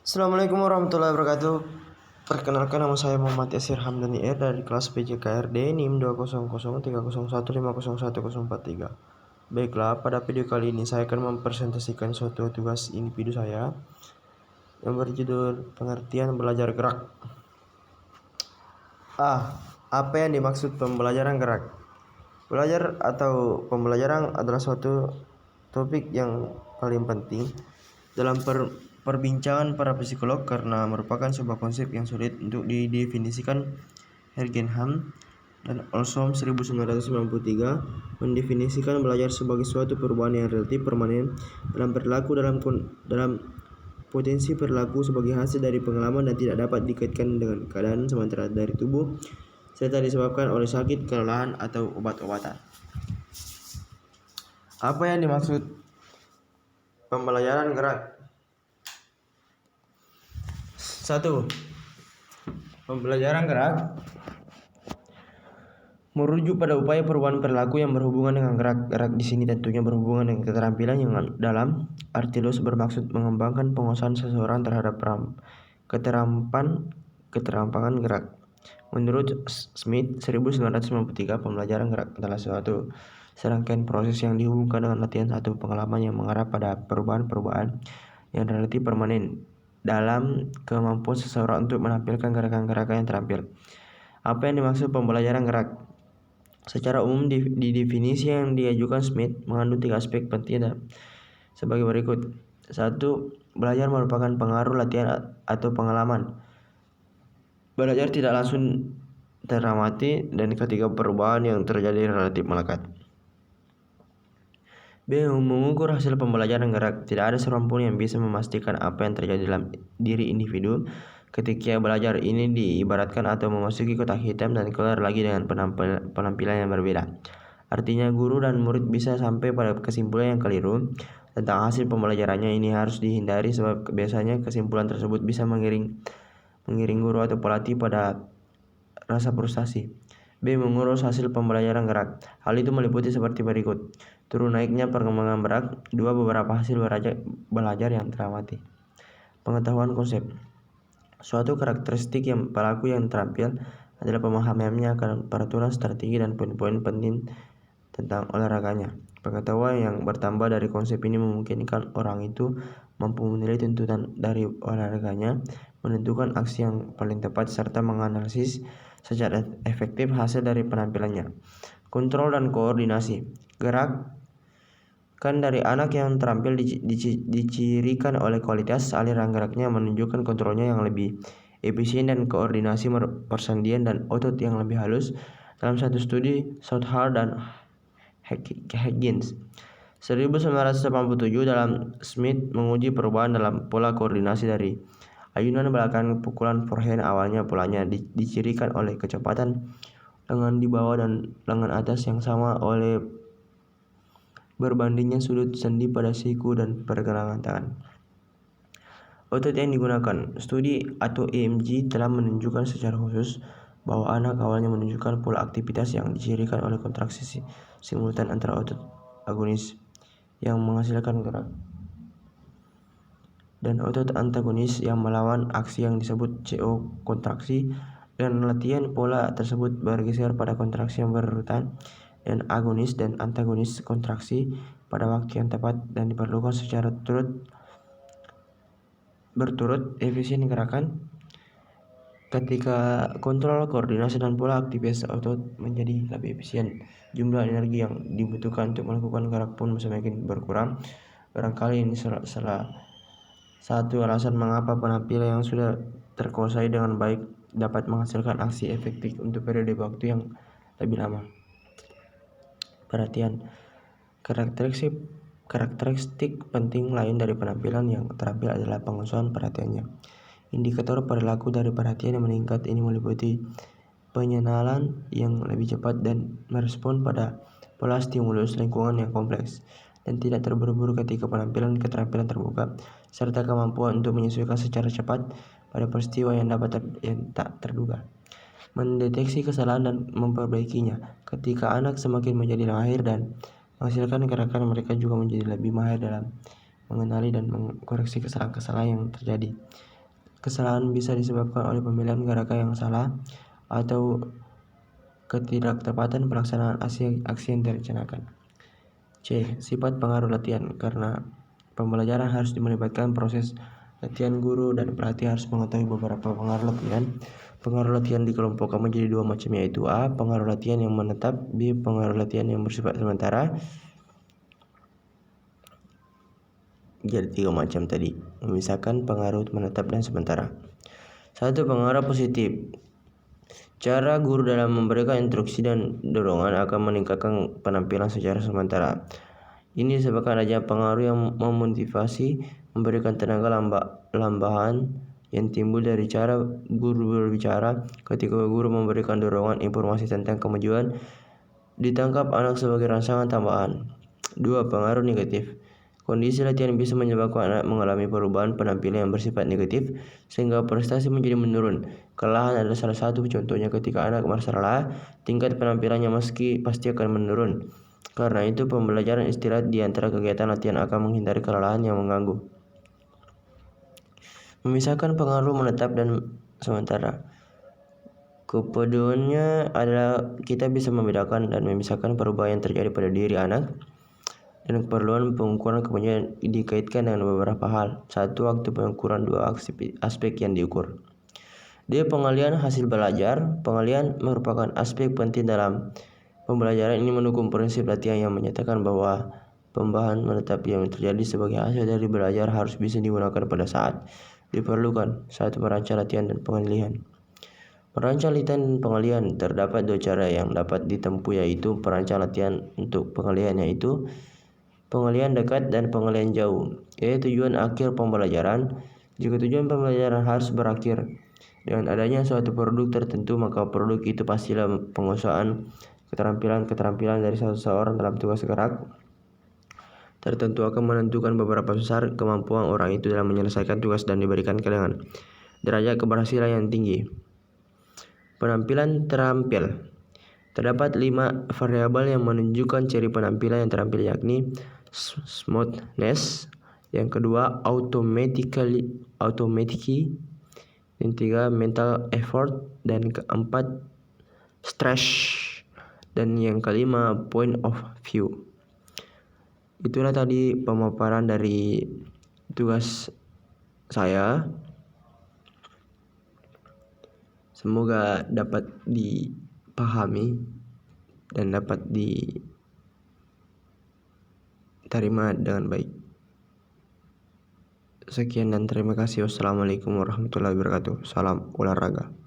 Assalamualaikum warahmatullahi wabarakatuh. Perkenalkan, nama saya Muhammad Yasir Hamdani R dari kelas PJKRD NIM 2003015011043. Baiklah, pada video kali ini saya akan mempresentasikan suatu tugas individu saya yang berjudul pengertian belajar gerak. Apa yang dimaksud pembelajaran gerak? Belajar atau pembelajaran adalah suatu topik yang paling penting dalam perbincangan para psikolog karena merupakan sebuah konsep yang sulit untuk didefinisikan. Hergenham dan Olsom 1993 mendefinisikan belajar sebagai suatu perubahan yang relatif permanen dalam potensi perilaku sebagai hasil dari pengalaman dan tidak dapat dikaitkan dengan keadaan sementara dari tubuh serta disebabkan oleh sakit, kelelahan, atau obat-obatan. Apa yang dimaksud pembelajaran gerak? 1. Pembelajaran gerak merujuk pada upaya perubahan perilaku yang berhubungan dengan gerak. Gerak di sini tentunya berhubungan dengan keterampilan yang dalam arti luas bermaksud mengembangkan penguasaan seseorang terhadap keterampilan gerak. Menurut Smith 1993, pembelajaran gerak adalah suatu serangkaian proses yang dihubungkan dengan latihan satu pengalaman yang mengarah pada perubahan-perubahan yang relatif permanen dalam kemampuan seseorang untuk menampilkan gerakan-gerakan yang terampil. Apa yang dimaksud pembelajaran gerak? Secara umum, di definisi yang diajukan Smith mengandung 3 aspek penting sebagai berikut. 1. Belajar merupakan pengaruh latihan atau pengalaman. Belajar tidak langsung teramati, dan ketiga, perubahan yang terjadi relatif melekat. B. Mengukur hasil pembelajaran gerak. Tidak ada seorang pun yang bisa memastikan apa yang terjadi dalam diri individu ketika belajar. Ini diibaratkan atau memasuki kotak hitam dan keluar lagi dengan penampilan yang berbeda. Artinya, guru dan murid bisa sampai pada kesimpulan yang keliru tentang hasil pembelajarannya. Ini harus dihindari sebab biasanya kesimpulan tersebut bisa mengiring guru atau pelatih pada rasa frustasi. B. Mengurus hasil pembelajaran gerak. Hal itu meliputi seperti berikut. Turun naiknya perkembangan berat. 2. Beberapa hasil belajar yang teramati. Pengetahuan konsep. Suatu karakteristik yang pelaku yang terampil adalah pemahamannya akan peraturan, strategi, dan poin-poin penting tentang olahraganya. Pengetahuan yang bertambah dari konsep ini memungkinkan orang itu mampu menilai tuntutan dari olahraganya, menentukan aksi yang paling tepat, serta menganalisis secara efektif hasil dari penampilannya. Kontrol dan koordinasi. Gerak kan dari anak yang terampil dicirikan oleh kualitas aliran geraknya, menunjukkan kontrolnya yang lebih efisien dan koordinasi persendian dan otot yang lebih halus. Dalam satu studi Southard dan Higgins 1987, dalam Smith menguji perubahan dalam pola koordinasi dari ayunan belakang pukulan forehand. Awalnya polanya dicirikan oleh kecepatan lengan di bawah dan lengan atas yang sama oleh berbandingnya sudut sendi pada siku dan pergelangan tangan. Otot yang digunakan. Studi atau EMG telah menunjukkan secara khusus bahwa anak awalnya menunjukkan pola aktivitas yang dicirikan oleh kontraksi simultan antara otot agonis yang menghasilkan gerak dan otot antagonis yang melawan aksi yang disebut CO kontraksi. Dan latihan pola tersebut bergeser pada kontraksi yang berurutan dan agonis dan antagonis kontraksi pada waktu yang tepat dan diperlukan secara berturut efisien gerakan. Ketika kontrol, koordinasi, dan pola aktivitas otot menjadi lebih efisien, jumlah energi yang dibutuhkan untuk melakukan gerak pun semakin berkurang. Barangkali ini salah satu alasan mengapa penampilan yang sudah terkuasai dengan baik dapat menghasilkan aksi efektif untuk periode waktu yang lebih lama. Perhatian. Karakteristik penting lain dari penampilan yang terampil adalah penguasaan perhatiannya. Indikator perilaku dari perhatian yang meningkat ini meliputi pengenalan yang lebih cepat dan merespon pada pola stimulus lingkungan yang kompleks dan tidak terburu-buru ketika keterampilan terbuka, serta kemampuan untuk menyesuaikan secara cepat pada peristiwa yang tak terduga. Mendeteksi kesalahan dan memperbaikinya. Ketika anak semakin menjadi mahir dan menghasilkan gerakan, mereka juga menjadi lebih mahir dalam mengenali dan mengkoreksi kesalahan-kesalahan yang terjadi. Kesalahan bisa disebabkan oleh pemilihan gerakan yang salah atau ketidaktepatan pelaksanaan aksi yang direncanakan. C. Sifat pengaruh latihan. Karena pembelajaran harus melibatkan proses latihan, guru dan pelatih harus mengetahui beberapa pengaruh latihan. Pengaruh latihan dikelompokkan menjadi dua macam, yaitu A. Pengaruh latihan yang menetap, B. Pengaruh latihan yang bersifat sementara. Jadi 3 macam tadi, memisahkan pengaruh menetap dan sementara. 1. Pengaruh positif. Cara guru dalam memberikan instruksi dan dorongan akan meningkatkan penampilan secara sementara. Ini disebabkan adanya pengaruh yang memotivasi, memberikan tenaga lambahan yang timbul dari cara guru berbicara. Ketika guru memberikan dorongan informasi tentang kemajuan, ditangkap anak sebagai rangsangan tambahan. 2. Pengaruh negatif. Kondisi latihan bisa menyebabkan anak mengalami perubahan penampilan yang bersifat negatif sehingga prestasi menjadi menurun. Kelelahan adalah salah satu contohnya. Ketika anak merasa lelah, tingkat penampilannya pasti akan menurun. Karena itu, pembelajaran istirahat di antara kegiatan latihan akan menghindari kelelahan yang mengganggu. Memisahkan pengaruh menetap dan sementara. Kepeduliannya adalah kita bisa membedakan dan memisahkan perubahan yang terjadi pada diri anak dan keperluan pengukuran kemajuan dikaitkan dengan beberapa hal. 1. Waktu pengukuran. 2. Aspek yang diukur. D. Pengalihan hasil belajar. Pengalihan merupakan aspek penting dalam pembelajaran. Ini mendukung prinsip latihan yang menyatakan bahwa perubahan menetap yang terjadi sebagai hasil dari belajar harus bisa digunakan pada saat diperlukan. 1. Merancang latihan dan pengalihan. Merancang latihan dan pengalihan. Terdapat 2 cara yang dapat ditempuh, yaitu perancang latihan untuk pengalihan, yaitu pengalihan dekat dan pengalihan jauh. Tujuan akhir pembelajaran. Jika tujuan pembelajaran harus berakhir dengan adanya suatu produk tertentu, maka produk itu pastilah penguasaan keterampilan dari seseorang dalam tugas gerak tertentu akan menentukan beberapa besar kemampuan orang itu dalam menyelesaikan tugas dan diberikan dengan derajat keberhasilan yang tinggi. Penampilan terampil. Terdapat 5 variabel yang menunjukkan ciri penampilan yang terampil, yakni smoothness, yang kedua automatically, yang ketiga mental effort, dan keempat stress, dan yang kelima point of view. Itulah tadi pemaparan dari tugas saya. Semoga dapat dipahami dan dapat diterima dengan baik. Sekian dan terima kasih. Wassalamualaikum warahmatullahi wabarakatuh. Salam olahraga.